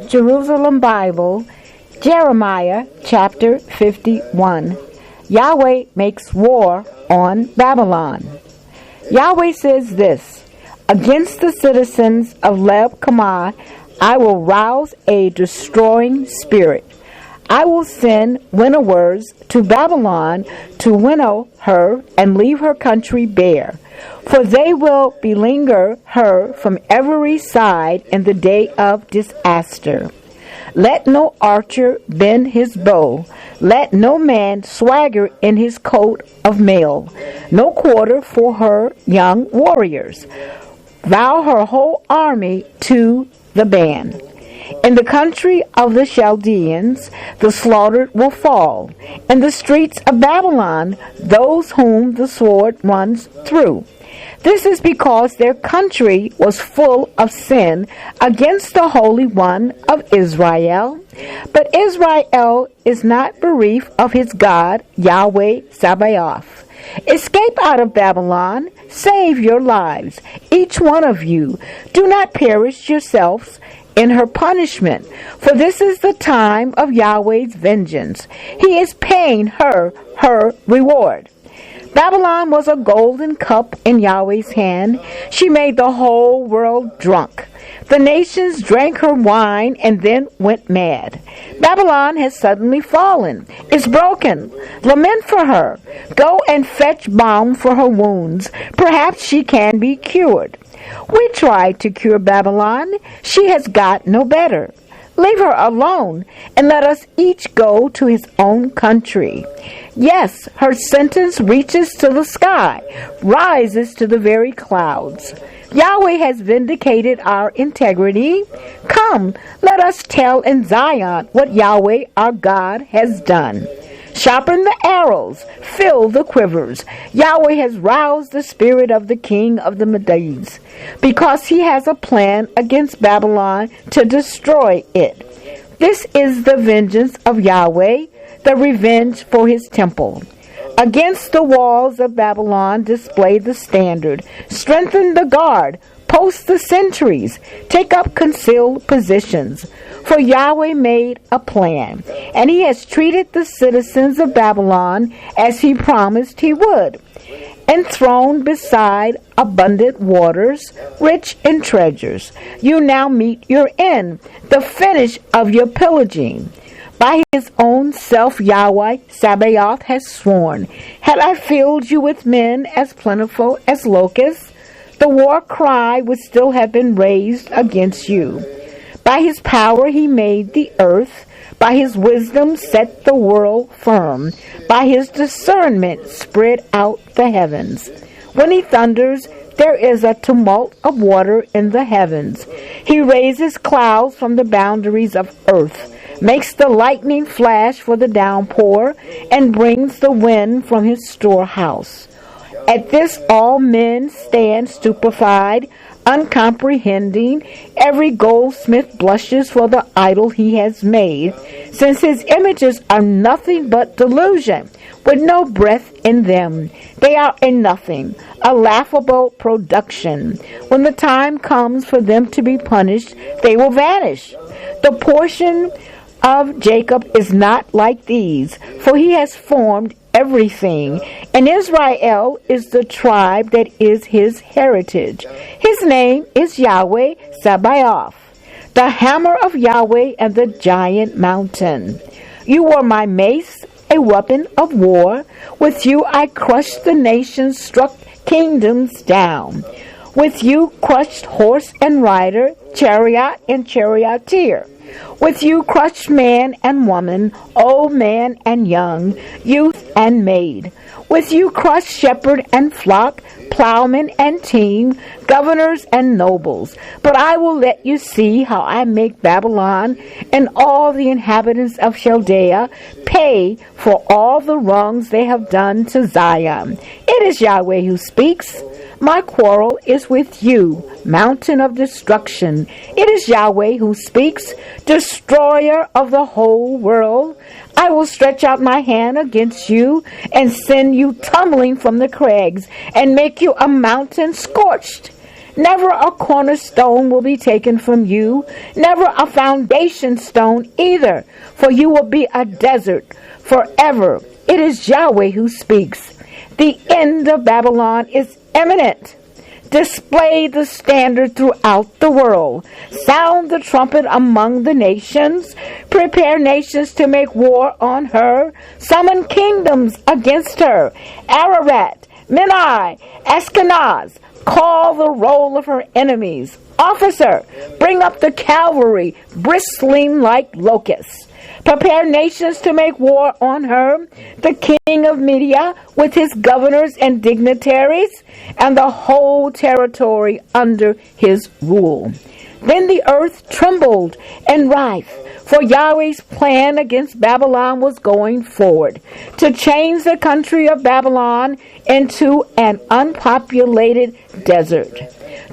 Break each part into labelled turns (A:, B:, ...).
A: Jerusalem Bible, Jeremiah chapter 51. Yahweh makes war on Babylon. Yahweh says this: against the citizens of Leb Kamah, I will rouse a destroying spirit. I will send winnowers to Babylon to winnow her and leave her country bare. For they will beleaguer her from every side in the day of disaster. Let no archer bend his bow. Let no man swagger in his coat of mail. No quarter for her young warriors. Vow her whole army to the band. In the country of the Chaldeans, the slaughtered will fall. In the streets of Babylon, those whom the sword runs through. This is because their country was full of sin against the Holy One of Israel. But Israel is not bereft of his God, Yahweh Sabaoth. Escape out of Babylon. Save your lives, each one of you. Do not perish yourselves in her punishment, for this is the time of Yahweh's vengeance. He is paying her reward. Babylon was a golden cup in Yahweh's hand. She made the whole world drunk. The nations drank her wine and then went mad. Babylon has suddenly fallen. It's broken. Lament for her. Go and fetch balm for her wounds. Perhaps she can be cured. We tried to cure Babylon. She has got no better. Leave her alone, and let us each go to his own country. Yes, her sentence reaches to the sky, rises to the very clouds. Yahweh has vindicated our integrity. Come, let us tell in Zion what Yahweh our God has done. Sharpen the arrows, fill the quivers. Yahweh has roused the spirit of the king of the Medes, because he has a plan against Babylon to destroy it. This is the vengeance of Yahweh, the revenge for his temple. Against the walls of Babylon display the standard. Strengthen the guard. Post the sentries. Take up concealed positions. For Yahweh made a plan, and he has treated the citizens of Babylon as he promised he would. Enthroned beside abundant waters, rich in treasures, you now meet your end, the finish of your pillaging. By his own self Yahweh Sabaoth has sworn, had I filled you with men as plentiful as locusts, the war cry would still have been raised against you. By his power he made the earth. By his wisdom set the world firm. By his discernment spread out the heavens. When he thunders, there is a tumult of water in the heavens. He raises clouds from the boundaries of earth, makes the lightning flash for the downpour, and brings the wind from his storehouse. At this all men stand stupefied, uncomprehending. Every goldsmith blushes for the idol he has made, since his images are nothing but delusion, with no breath in them. They are a nothing, a laughable production. When the time comes for them to be punished, they will vanish. The portion of Jacob is not like these, for he has formed everything, and Israel is the tribe that is his heritage. His name is Yahweh Sabaoth, the hammer of Yahweh and the giant mountain. You were my mace, a weapon of war. With you I crushed the nations, struck kingdoms down. With you crushed horse and rider, chariot and charioteer. With you crushed man and woman, old man and young, youth and maid. With you crushed shepherd and flock, plowman and team, governors and nobles. But I will let you see how I make Babylon and all the inhabitants of Chaldea pay for all the wrongs they have done to Zion. It is Yahweh who speaks. My quarrel is with you, mountain of destruction. It is Yahweh who speaks, destroyer of the whole world. I will stretch out my hand against you and send you tumbling from the crags and make you a mountain scorched. Never a cornerstone will be taken from you, never a foundation stone either, for you will be a desert forever. It is Yahweh who speaks. The end of Babylon is imminent. Display the standard throughout the world. Sound the trumpet among the nations. Prepare nations to make war on her. Summon kingdoms against her. Ararat, Menai, Ashkenaz. Call the roll of her enemies. Officer, bring up the cavalry, bristling like locusts. Prepare nations to make war on her, the king of Media with his governors and dignitaries, and the whole territory under his rule. Then the earth trembled and writhed, for Yahweh's plan against Babylon was going forward, to change the country of Babylon into an unpopulated desert.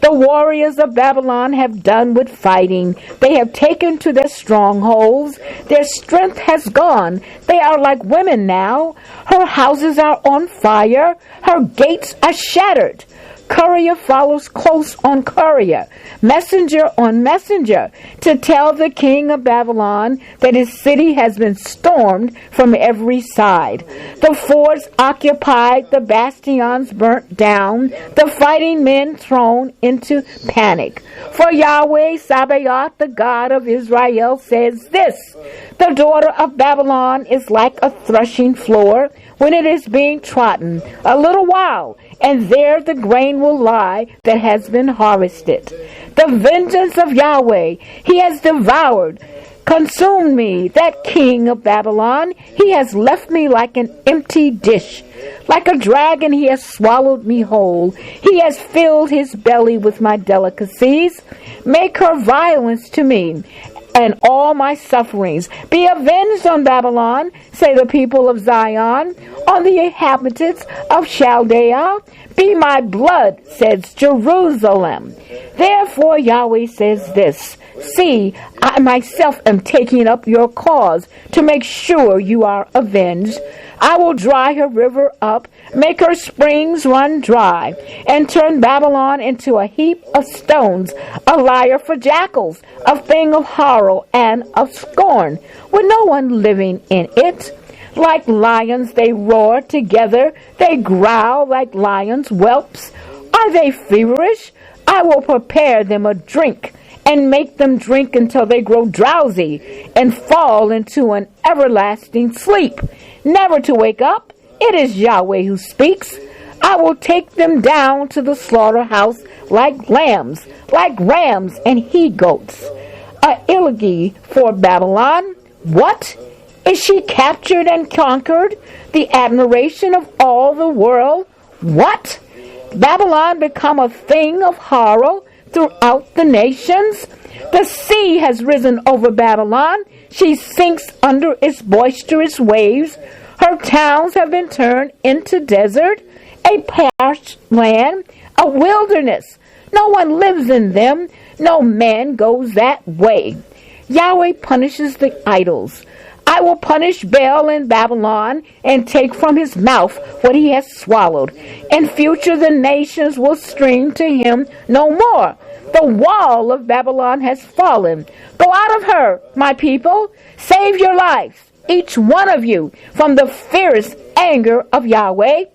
A: The warriors of Babylon have done with fighting. They have taken to their strongholds. Their strength has gone. They are like women now. Her houses are on fire. Her gates are shattered. Courier follows close on courier, messenger on messenger, to tell the king of Babylon that his city has been stormed from every side. The forts occupied, the bastions burnt down, the fighting men thrown into panic. For Yahweh Sabaoth, the God of Israel, says this: the daughter of Babylon is like a threshing floor when it is being trodden a little while, and there the grain will lie that has been harvested. The vengeance of Yahweh, he has devoured, consumed me, that king of Babylon. He has left me like an empty dish. Like a dragon, he has swallowed me whole. He has filled his belly with my delicacies. Make her violence to me and all my sufferings. Be avenged on Babylon, say the people of Zion, on the inhabitants of Chaldea. Be my blood, says Jerusalem. Therefore Yahweh says this: see, I myself am taking up your cause to make sure you are avenged. I will dry her river up, make her springs run dry, and turn Babylon into a heap of stones, a lyre for jackals, a thing of horror and of scorn, with no one living in it. Like lions they roar together, they growl like lions' whelps. Are they feverish? I will prepare them a drink, and make them drink until they grow drowsy, and fall into an everlasting sleep, never to wake up. It is Yahweh who speaks. I will take them down to the slaughterhouse like lambs, like rams and he-goats. A elegy for Babylon. What? Is she captured and conquered? The admiration of all the world? What? Babylon become a thing of horror throughout the nations? The sea has risen over Babylon. She sinks under its boisterous waves. Her towns have been turned into desert, a parched land, a wilderness. No one lives in them. No man goes that way. Yahweh punishes the idols. I will punish Baal in Babylon and take from his mouth what he has swallowed. In future the nations will stream to him no more. The wall of Babylon has fallen. Go out of her, my people. Save your lives, each one of you, from the fierce anger of Yahweh.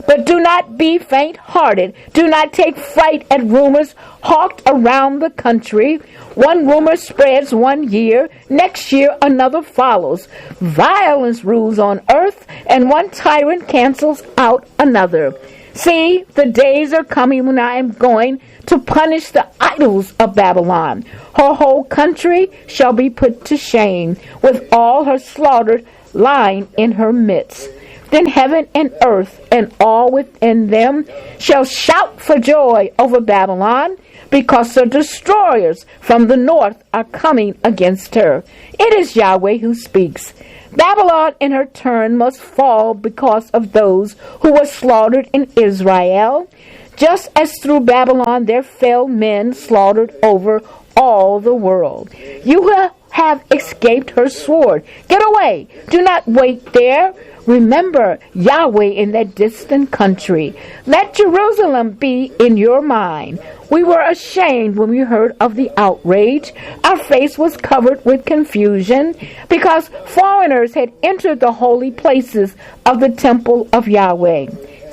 A: But do not be faint-hearted. Do not take fright at rumors hawked around the country. One rumor spreads 1 year. Next year another follows. Violence rules on earth, and one tyrant cancels out another. See, the days are coming when I am going to punish the idols of Babylon. Her whole country shall be put to shame, with all her slaughtered lying in her midst. Then heaven and earth and all within them shall shout for joy over Babylon, because the destroyers from the north are coming against her. It is Yahweh who speaks. Babylon in her turn must fall because of those who were slaughtered in Israel, just as through Babylon there fell men slaughtered over all the world. You have escaped her sword. Get away. Do not wait there. Remember Yahweh in that distant country. Let Jerusalem be in your mind. We were ashamed when we heard of the outrage. Our face was covered with confusion because foreigners had entered the holy places of the temple of Yahweh.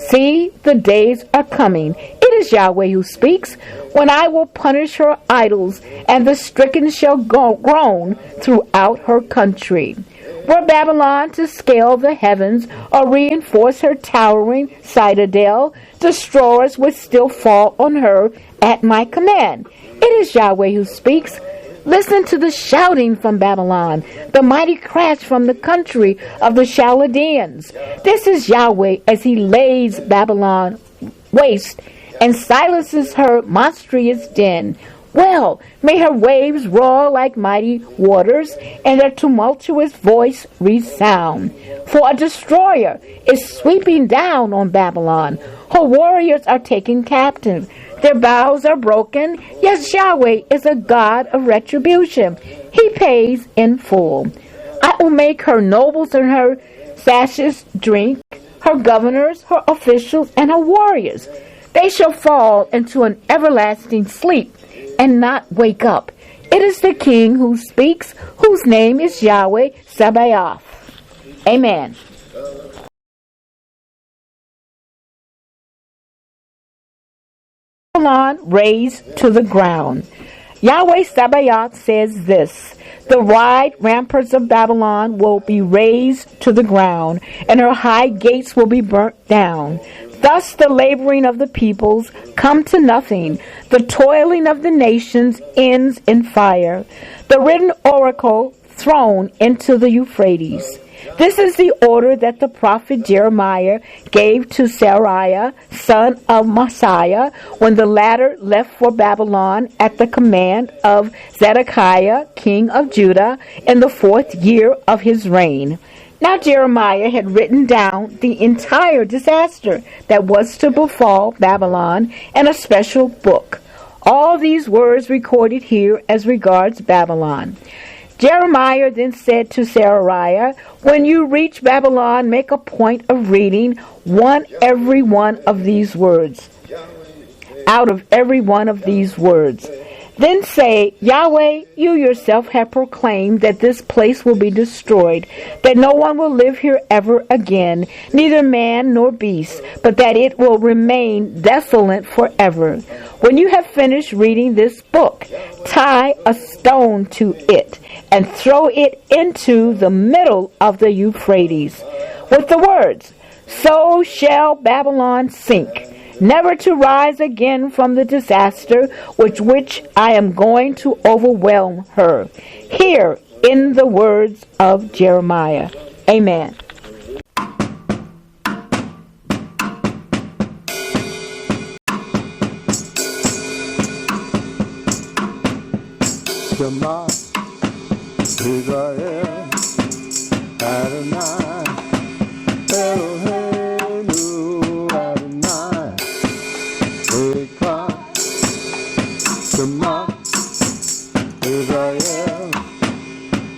A: See, the days are coming. It is Yahweh who speaks, when I will punish her idols, and the stricken shall groan throughout her country. Were Babylon to scale the heavens or reinforce her towering citadel, destroyers would still fall on her at my command. It is Yahweh who speaks. Listen to the shouting from Babylon, the mighty crash from the country of the Chaldeans. This is Yahweh as he lays Babylon waste and silences her monstrous din. Well, may her waves roar like mighty waters, and their tumultuous voice resound. For a destroyer is sweeping down on Babylon. Her warriors are taken captive. Their bows are broken. Yes, Yahweh is a God of retribution. He pays in full. I will make her nobles and her sashes drink, her governors, her officials, and her warriors. They shall fall into an everlasting sleep and not wake up. It is the King who speaks, whose name is Yahweh Sabaoth. Amen. Babylon razed to the ground. Yahweh Sabaoth says this: the wide ramparts of Babylon will be razed to the ground, and her high gates will be burnt down. Thus the laboring of the peoples come to nothing. The toiling of the nations ends in fire. The written oracle thrown into the Euphrates. This is the order that the prophet Jeremiah gave to Seraiah, son of Messiah, when the latter left for Babylon at the command of Zedekiah, king of Judah, in the 4th year of his reign. Now Jeremiah had written down the entire disaster that was to befall Babylon in a special book. All these words recorded here as regards Babylon. Jeremiah then said to Seraiah, when you reach Babylon, make a point of reading every one of these words. Out of every one of these words. Then say, Yahweh, you yourself have proclaimed that this place will be destroyed, that no one will live here ever again, neither man nor beast, but that it will remain desolate forever. When you have finished reading this book, tie a stone to it and throw it into the middle of the Euphrates, with the words, so shall Babylon sink, never to rise again from the disaster with which I am going to overwhelm her. Here in the words of Jeremiah. Amen.
B: Shema Israel Adonai Eloheinu Adonai Eka Shema Israel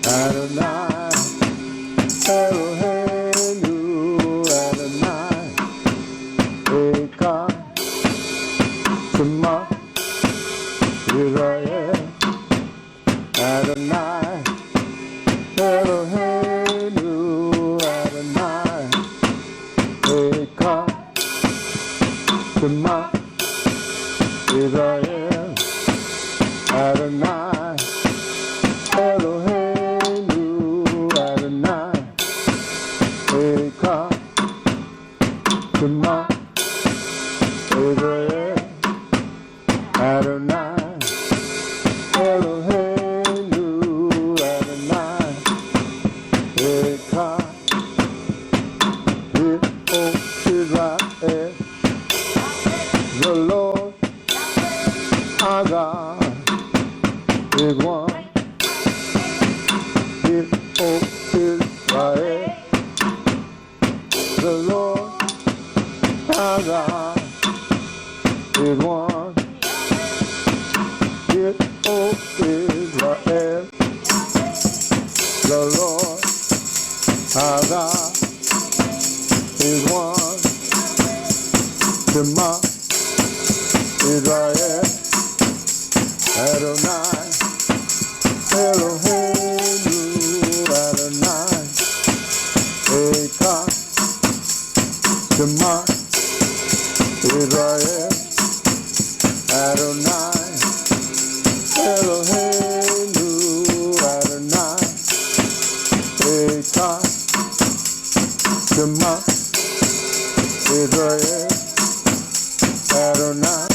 B: Adonai Eloheinu Adonai Eka Shema Israel Adonai Eloheinu Adonai Eka Shema Israel Adonai Eloheinu Adonai Eka Shema Israel Adonai Eloheinu Adonai Eka Hear, O Israel, the Lord our God is one. Hear, O Israel, the Lord our God is one. Hear, O Israel, the Lord our God is one. Shema Israel Adonai, Eloheinu, Adonai, Echad, Shema, Israel, Adonai, Eloheinu, Adonai, Echad, Shema, Israel, Adonai,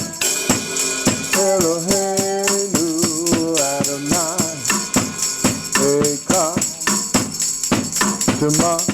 B: Eloheinu, Adonai, Echad, Shema.